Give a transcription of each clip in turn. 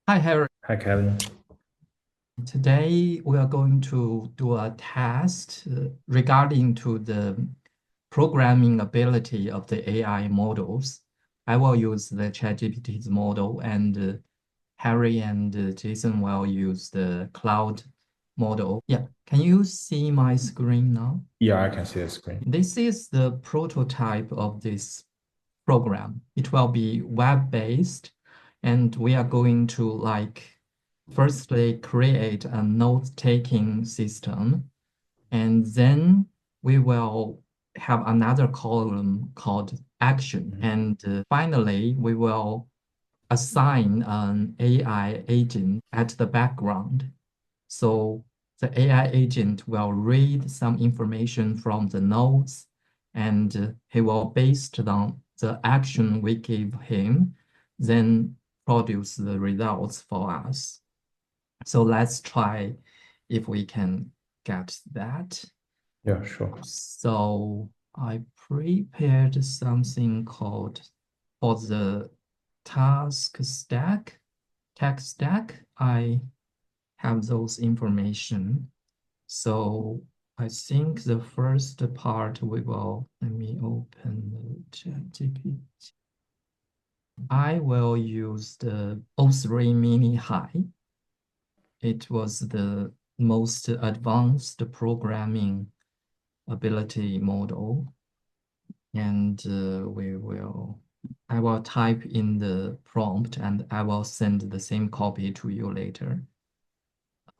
Hi, Harry. Hi, Kevin. Today we are going to do a test regarding to the programming ability of the AI models. I will use the ChatGPT's model, and Harry and Jason will use the Claude model. Yeah, can you see my screen now? Yeah, I can see the screen. This is the prototype of this program. It will be web-based, and we are going to firstly create a note-taking system, and then we will have another column called action. Mhm. And finally, we will assign an AI agent at the background. So the AI agent will read some information from the notes, and he will, based on the action we give him, then produce the results for us. So let's try if we can get that. Yeah, sure. So I prepared something called for the task stack, tech stack. I have those information. So I think the first part let me open the ChatGPT. I will use the O3 Mini High. It was the most advanced programming ability model. And I will type in the prompt and I will send the same copy to you later.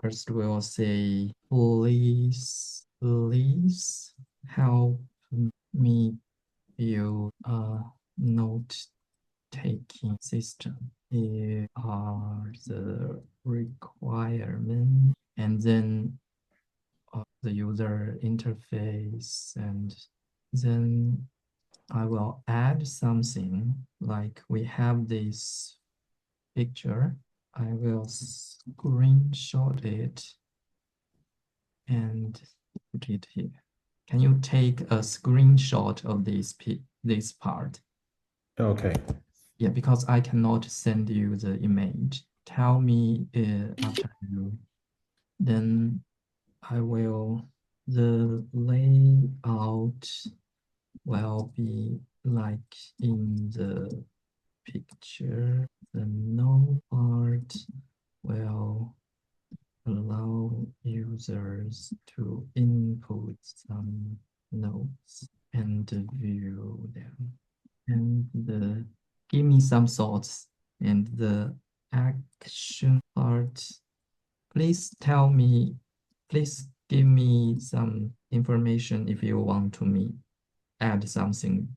First, we'll say, please help me build a note-taking system. Here are the requirements, and then the user interface, and then I will add something like we have this picture. I will screenshot it and put it here. Can you take a screenshot of this part? Okay. Yeah, because I cannot send you the image. Tell me after you. Then I will, the layout will be like in the picture. The no part will allow users to input some notes and view them. And give me some thoughts. And the action part, please tell me, please give me some information if you want to me add something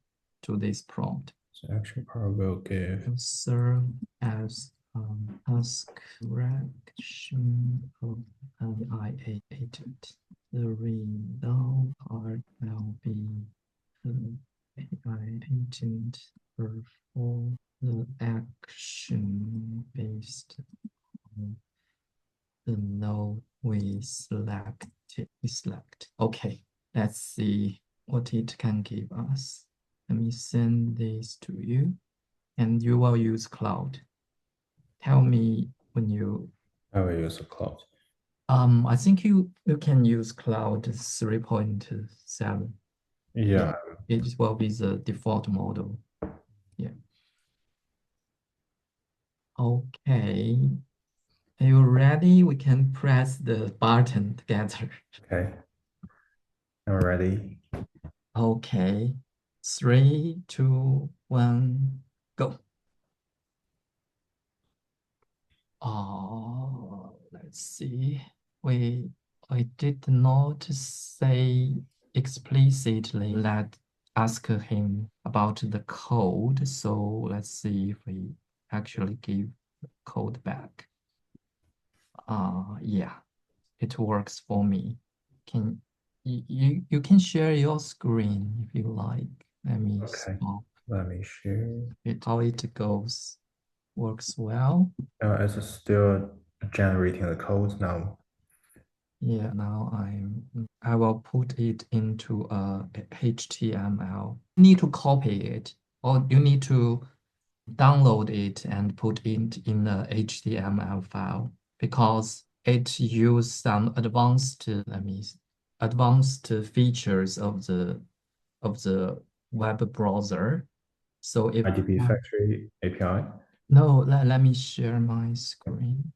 to this prompt. So action part will give. Serve as task direction of an IA agent. The result part will be the AI agent perform the action based on the node we selected. Okay, let's see what it can give us. Let me send this to you, and you will use Claude. Tell me when you. I will use a Claude. I think you can use Claude 3.7. Yeah, Yeah. it will be the default model. Yeah. Okay. Are you ready? We can press the button together. Okay. I'm ready. Okay. Three, two, one, go. Let's see. We I did not say explicitly let ask him about the code. So let's see if we actually give code back. Yeah, it works for me. Can you can share your screen if you like. Let me Okay. stop Let me share. it. How it goes works well. It's still generating the code now. Yeah, now I will put it into a HTML. You need to copy it, or you need to download it and put it in a HTML file because it use some advanced features of the web browser. So if IDB Factory API. no, let me share my screen.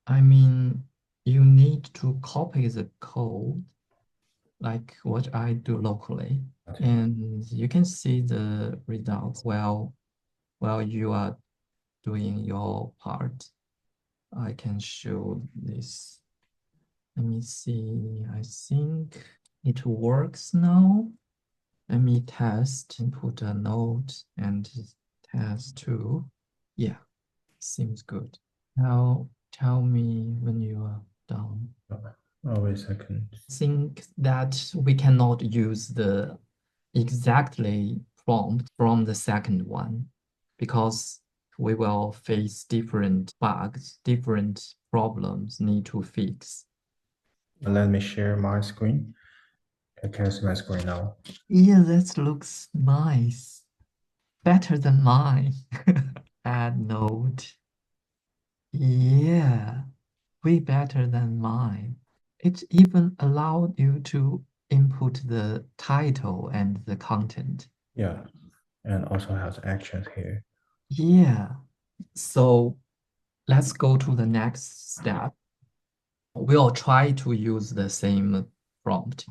I mean, you need to copy the code like what I do locally, and you can see the results while you are doing your part. I can show this. Let me see. I think it works now. Let me test and put a note and test too. Yeah, seems good. Now tell me when you are done. Oh, wait a second. Think that we cannot use the exactly prompt from the second one because we will face different bugs, different problems need to fix. Let me share my screen. I can see my screen now. Yeah, that looks nice. Better than mine. Add note. Yeah, way better than mine. It even allowed you to input the title and the content. Yeah, and also has actions here. Yeah. So let's go to the next step. We'll try to use the same prompt.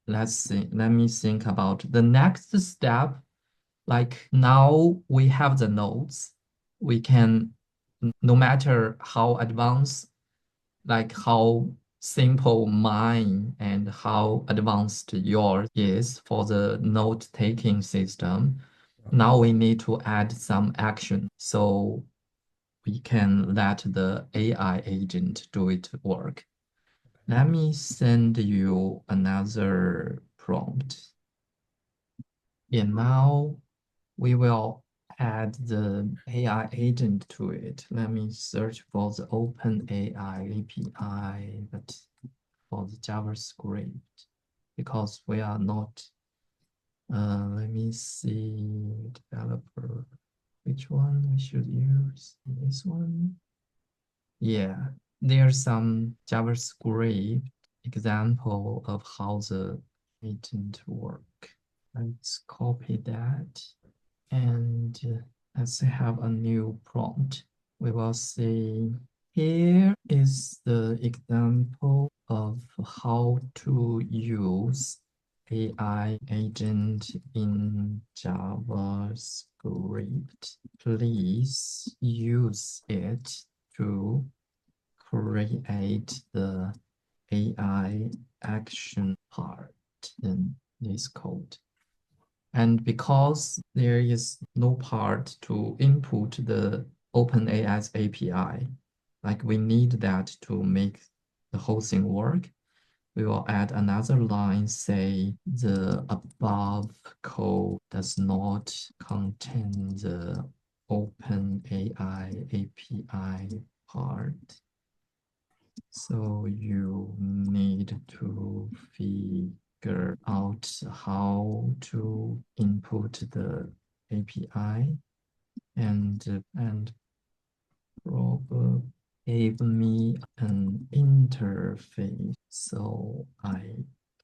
Let's see. Let me think about the next step. Like now we have the nodes. We can, no matter how advanced, like how simple mine and how advanced yours is for the note taking system. Now we need to add some action. So we can let the AI agent do it work. Let me send you another prompt. And now we will add the AI agent to it. Let me search for the OpenAI API, but for the JavaScript, because we are not, let me see, developer, which one we should use? This one? Yeah, there's some JavaScript example of how the agent work. Let's copy that and let's have a new prompt. We will see here is the example of how to use AI agent in JavaScript. Please use it to create the AI action part in this code. And because there is no part to input the OpenAI's API, like we need that to make the whole thing work, we will add another line, say the above code does not contain the OpenAI API part. So you need to figure out how to input the API and probably give me an interface so I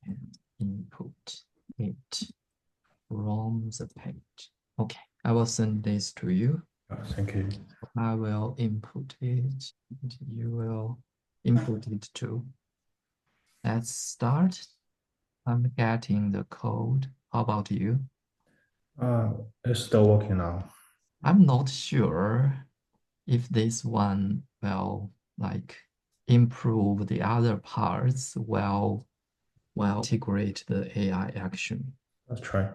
can input it from the page. Okay, I will send this to you. Thank you. I will input it. And you will input it too. Let's start. I'm getting the code. How about you? It's still working now. I'm not sure if this one will like improve the other parts while integrate the AI action. Let's try.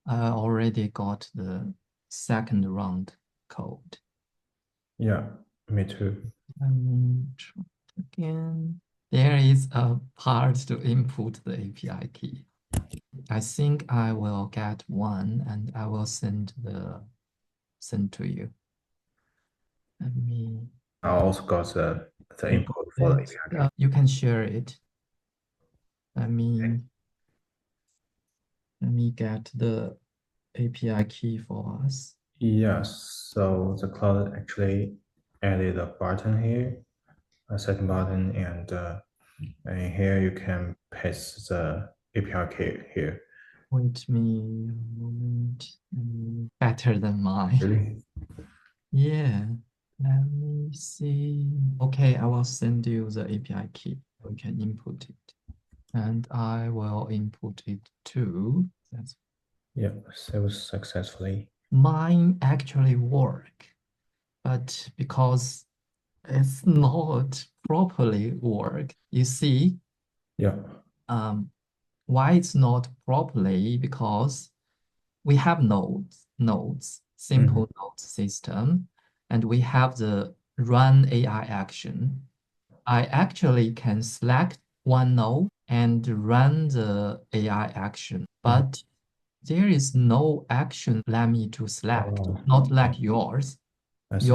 I already got the second round code. Yeah, me too. Try it again. There is a part to input the API key. I think I will get one and I will send to you. Let me I also got the input input for the it. API. You can share it. Let me get the API key for us. Yes, so the cloud actually added a button here, a second button, and here you can paste the API key here. Wait me a moment. Better than mine. Really? Yeah. Let me see. Okay, I will send you the API key. You can input it. And I will input it too. That's Yeah, saved successfully. mine actually work, but because it's not properly work. You see, Yeah. um, why it's not properly? Because we have Mhm. simple node system, and we have the run AI action. I actually can select one node and run the AI action, Mhm. but there is no action let me to select, Oh, not like yours. I see.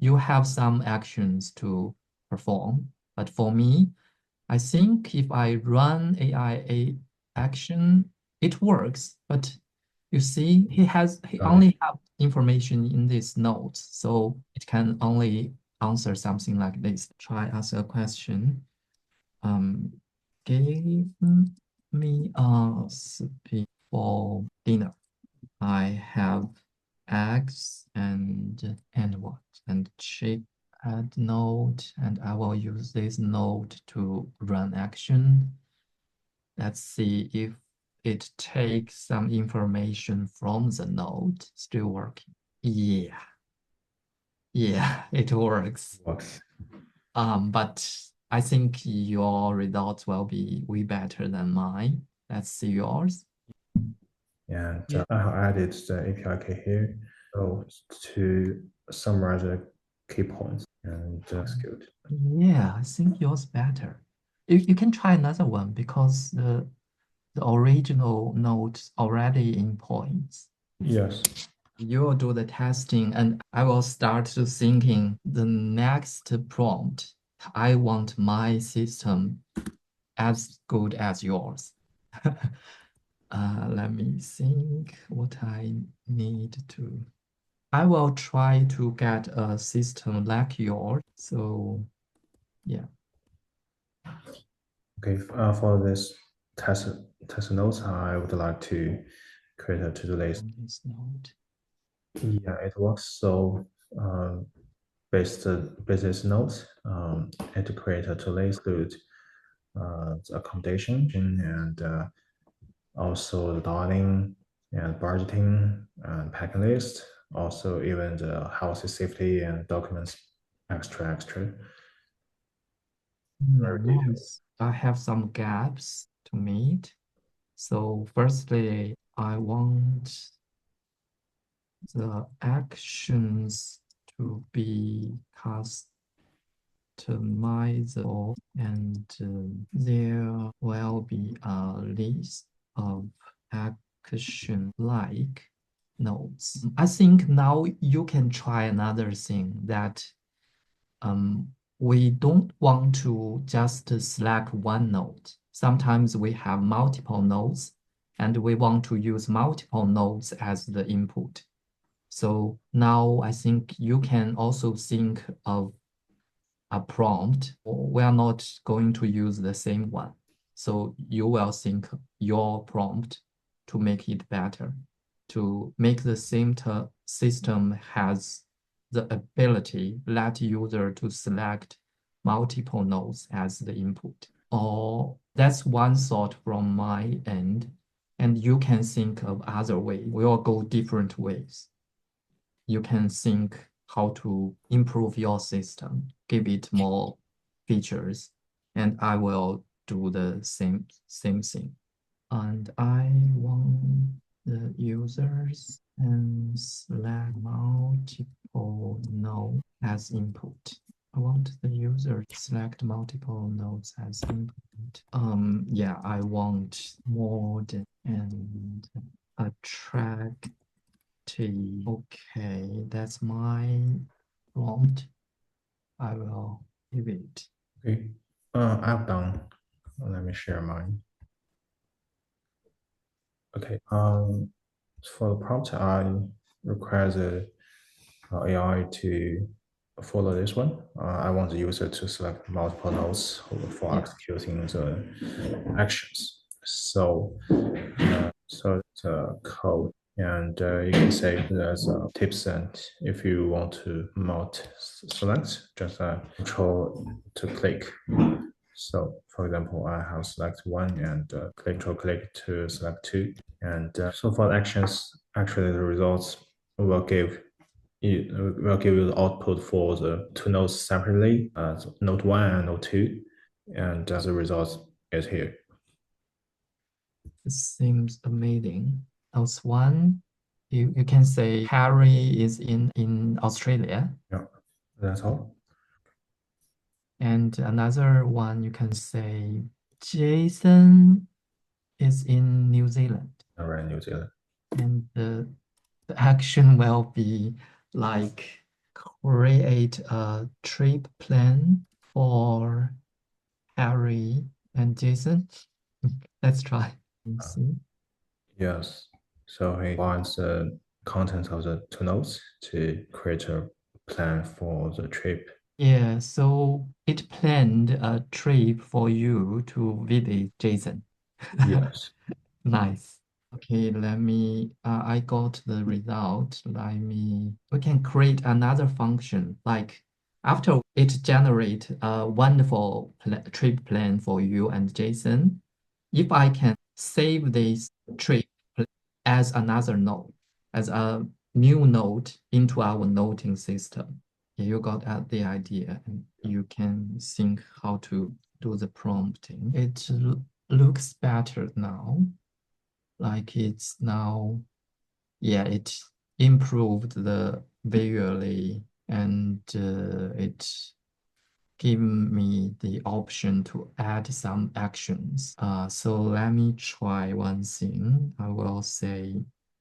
You have some actions to perform, but for me, I think if I run AI action, it works. But you see, he Got it. only have information in these nodes, so it can only answer something like this. Try ask a question. Um, give me a recipe for dinner. I have eggs and what? And shape add node, and I will use this node to run action. Let's see if it takes some information from the node. Still working. Yeah, yeah, it works. Works. But I think your results will be way better than mine. Let's see yours. And Yeah. I have added the API key here. So to summarize the key points, and that's good. Yeah, I think yours better. You can try another one because the original node already in points. Yes. You'll do the testing and I will start to thinking the next prompt. I want my system as good as yours. Let me think what I need to. I will try to get a system like yours. So yeah. Okay. For this test test notes, I would like to create a to-do list. On this node. Yeah, it works. So based business notes, and to create a to-do list include the accommodation and also the dining and budgeting and packing list, also even the house safety and documents extra Hmm, very detailed. nice. I have some gaps to meet. So firstly, I want the actions to be customizable and there will be a list of action like notes. I think now you can try another thing that um, we don't want to just select one node. Sometimes we have multiple nodes and we want to use multiple nodes as the input. So now I think you can also think of a prompt. We are not going to use the same one. So you will think your prompt to make it better, to make the same system has the ability let user to select multiple nodes as the input. Or that's one thought from my end. And you can think of other ways. We will go different ways. You can think how to improve your system, give it more features, and I will do the same thing. And I want the users and select multiple nodes as input. I want the user to select multiple nodes as input. Yeah, I want more and attract T. Okay, that's my prompt. I will give it. Okay. I've done. Let me share mine. Okay. For the prompt, I require the AI to follow this one. I want the user to select multiple nodes for Yeah. executing the actions. So the code, and you can say there's tips, and if you want to multi select, just control to click. So, for example, I have select one and control click to select two. And so for the actions, actually the results will give will give you the output for the two nodes separately, so node one and node two, and the result is here. It seems amazing. Else one, you can say Harry is in Australia. Yeah, that's all. And another one you can say Jason is in New Zealand. All right, New Zealand. And the action will be like create a trip plan for Harry and Jason. Let's try and Uh, see. yes. So he wants the contents of the two nodes to create a plan for the trip. Yeah, so it planned a trip for you to visit Jason. Yes. Nice. Okay, I got the result. We can create another function. Like after it generate a wonderful trip plan for you and Jason, if I can save this trip as another node, as a new node into our noting system. Yeah, you got the idea, and you can think how to do the prompting. It looks better now. Like it's now, yeah, it improved the visually, and it give me the option to add some actions. So let me try one thing. I will say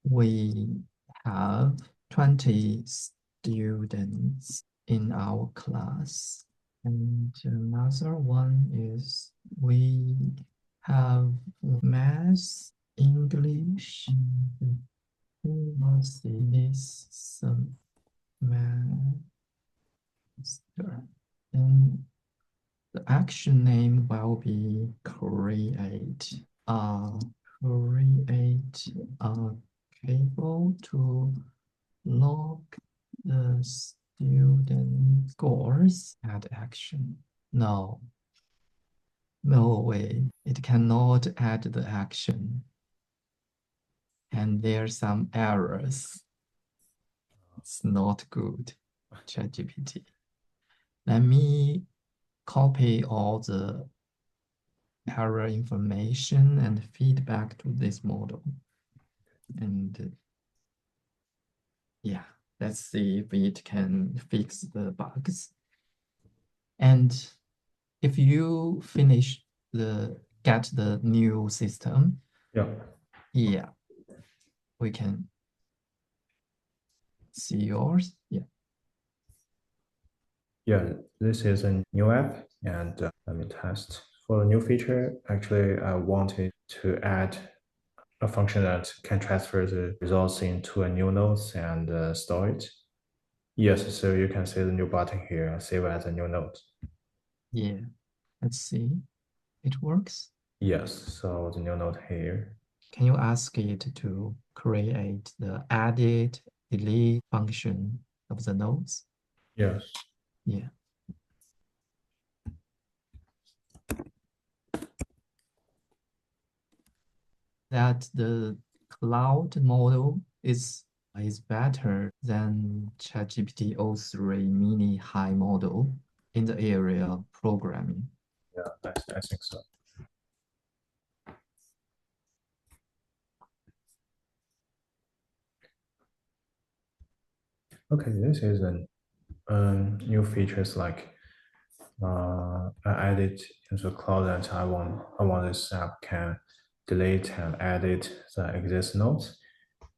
we have 20 students in our class. And another one is we have math, English, and let's see this semester. And the action name will be uh, create a table to log the student scores. Add action. No, no way. It cannot add the action. And there's some errors. It's not good. ChatGPT. Let me copy all the error information and feedback to this model. And yeah, let's see if it can fix the bugs. And if you get the new system, Yeah. yeah, we can see yours. Yeah. Yeah, this is a new app, and let me test. For the new feature, actually, I wanted to add a function that can transfer the results into a new notes and store it. Yes, so you can see the new button here, save as a new note. Yeah. Let's see. It works. Yes, so the new note here. Can you ask it to create the edit, delete function of the nodes? Yes. Yeah. That the cloud model is better than ChatGPT o3 mini high model in the area of programming. Yeah, I think so. Okay, this is a new features like I added into Claude that I want this app can delete and edit the exist nodes,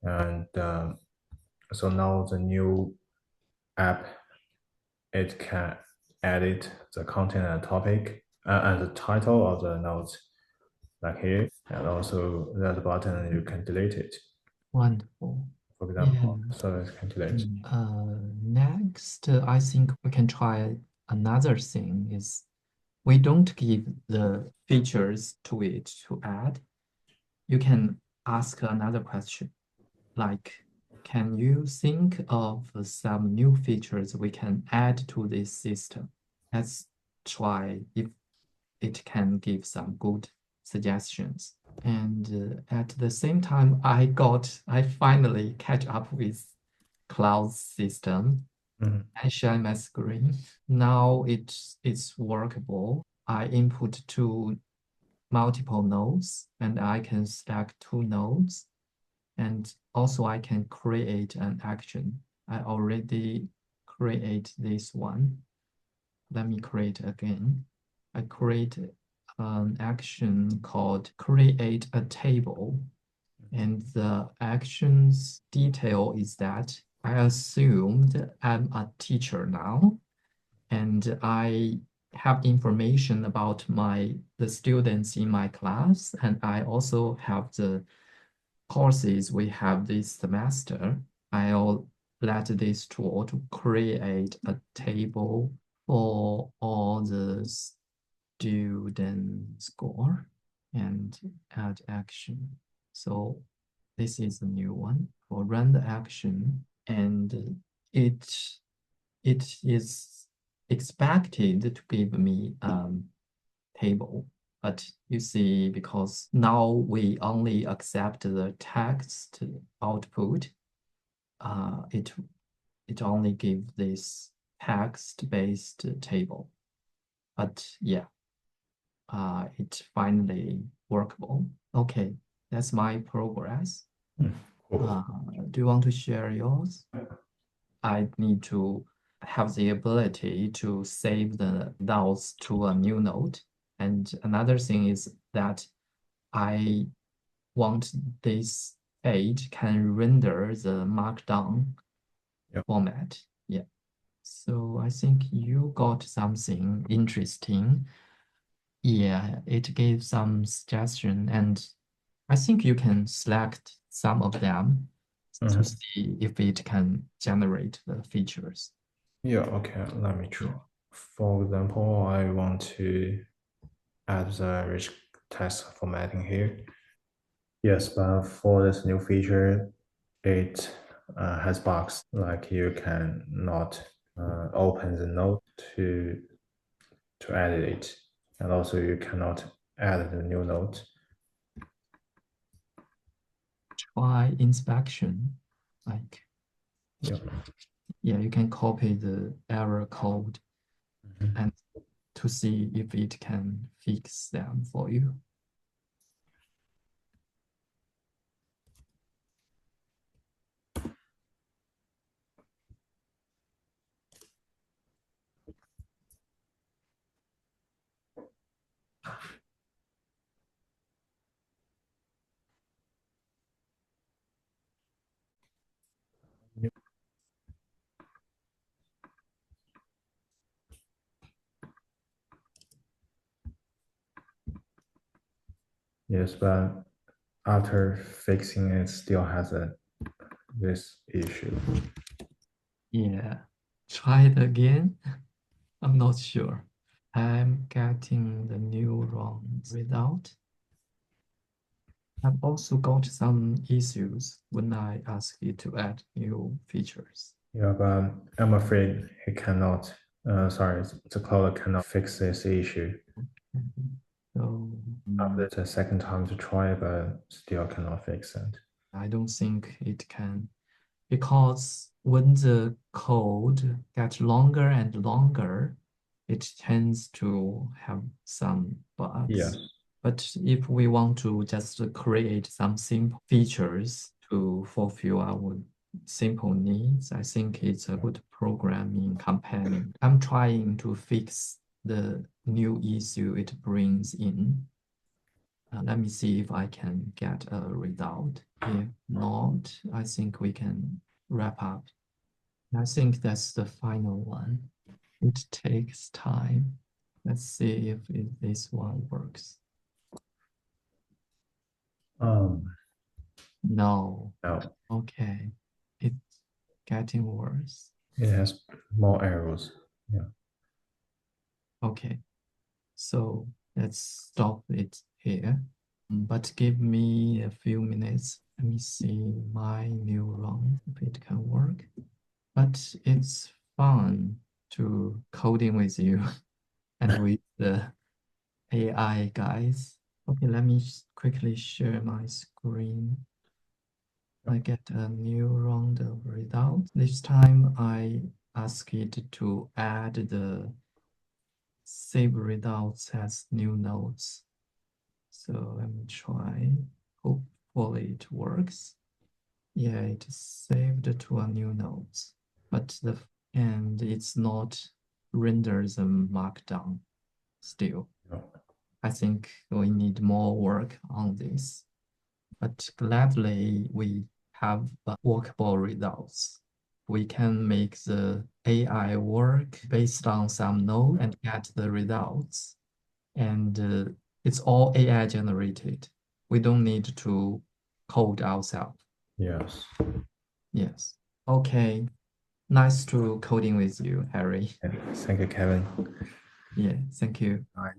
and so now the new app it can edit the content and topic and the title of the notes like here, and also that button you can delete it. Wonderful. for Yeah. example. So let's calculate. Next, I think we can try another thing is we don't give the features to it to add. You can ask another question like, can you think of some new features we can add to this system? Let's try if it can give some good suggestions. And at the same time, I finally catch up with cloud system. Mhm. I share my screen. Now it's workable. I input two multiple nodes and I can stack two nodes. And also I can create an action. I already create this one. Let me create again. I create an action called create a table. And the actions detail is that I assumed I'm a teacher now, and I have information about the students in my class, and I also have the courses we have this semester. I'll let this tool to create a table for all the student score and add action. So this is the new one for run the action, and it it is expected to give me table. But you see, because now we only accept the text output, it only give this text-based table. But yeah, it finally workable. Okay, that's my progress. Cool. Do you want to share yours? I need to have the ability to save the nodes to a new node. And another thing is that I want this page can render the markdown Yeah. format. Yeah. So I think you got something interesting. Yeah, it gave some suggestion, and I think you can select some of them to Mhm. see if it can generate the features. Yeah, okay, let me Yeah. try. For example, I want to add the rich text formatting here. Yes, but for this new feature, it has bugs. Like you can not open the node to edit it, and also you cannot add the new node. Try inspection. Like, Yeah. yeah, you can copy the error code Mhm. and to see if it can fix them for you. Yes, but after fixing it, still has this issue. Yeah, try it again. I'm not sure. I'm getting the new wrong result. I've also got some issues when I ask it to add new features. Yeah, but I'm afraid it cannot. Sorry, the cloud cannot fix this issue. Mhm. So After the second time to try, but still cannot fix it. I don't think it can because when the code gets longer and longer, it tends to have some bugs. Yes. But if we want to just create some simple features to fulfill our simple needs, I think it's a good programming companion. I'm trying to fix the new issue it brings in. Let me see if I can get a result. If not, I think we can wrap up. I think that's the final one. It takes time. Let's see if this one works. Um, No. Now Okay. It's getting worse. it has more errors. Yeah. Okay. So let's stop it here. But give me a few minutes. Let me see my new run if it can work. But it's fun to coding with you and with the AI guys. Okay, let me quickly share my screen. I get a new round of results. This time I ask it to add the save results as new nodes. So let me try. Hopefully it works. Yeah, it is saved to a new nodes, but and it's not render the markdown still. Yeah. I think we need more work on this, but gladly we have workable results. We can make the AI work based on some node and get the results. And it's all AI generated. We don't need to code ourselves. Yes. Yes. Okay. Nice to coding with you, Harry. Thank you, Kevin. Yeah, thank you. Bye.